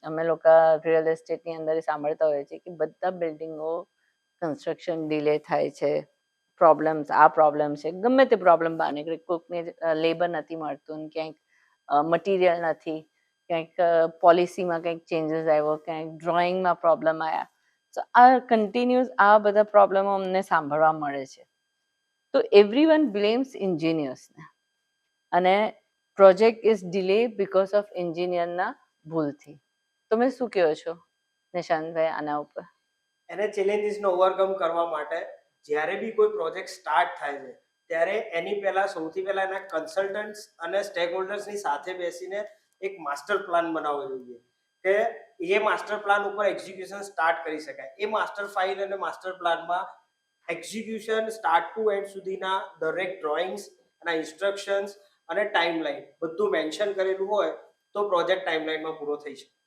અમે લોકો રિયલ એસ્ટેટની અંદર સાંભળતા હોઈએ છીએ કે બધા બિલ્ડિંગો કન્સ્ટ્રક્શન ડિલે થાય છે, પ્રોબ્લેમ છે, ગમે તે પ્રોબ્લેમ બહાર નીકળે, કોઈકને લેબર નથી મળતું, ક્યાંક મટીરિયલ નથી, ક્યાંક પોલિસીમાં કંઈક ચેન્જીસ આવ્યો, ક્યાંક ડ્રોઈંગમાં પ્રોબ્લેમ આવ્યા. તો આ કન્ટિન્યુઅસ આ બધા પ્રોબ્લેમો અમને સાંભળવા મળે છે. તો એવરીવન બ્લેમ્સ એન્જિનિયર્સને, અને project is delay because of એન્જિનિયરના ભૂલથી. તમે શું કહો છો નિશાંતભાઈ આના ઉપર? એને ચેલેન્જીસનો ઓવરકમ કરવા માટે જ્યારે બી કોઈ પ્રોજેક્ટ સ્ટાર્ટ થાય છે ત્યારે એની પહેલાં સૌથી પહેલાં એના કન્સલ્ટન્ટ્સ અને સ્ટેક હોલ્ડર્સની સાથે બેસીને એક માસ્ટર પ્લાન બનાવવો જોઈએ કે એ માસ્ટર પ્લાન ઉપર એક્ઝિક્યુશન સ્ટાર્ટ કરી શકાય. એ માસ્ટર ફાઇલ અને માસ્ટર પ્લાનમાં એક્ઝિક્યુશન સ્ટાર્ટ ટુ એન્ડ સુધીના દરેક ડ્રોઈંગ્સ એના ઇન્સ્ટ્રક્શન્સ અને ટાઈમલાઈન બધું મેન્શન કરેલું હોય તો પ્રોજેક્ટ ટાઈમલાઈનમાં પૂરો થઈ શકે.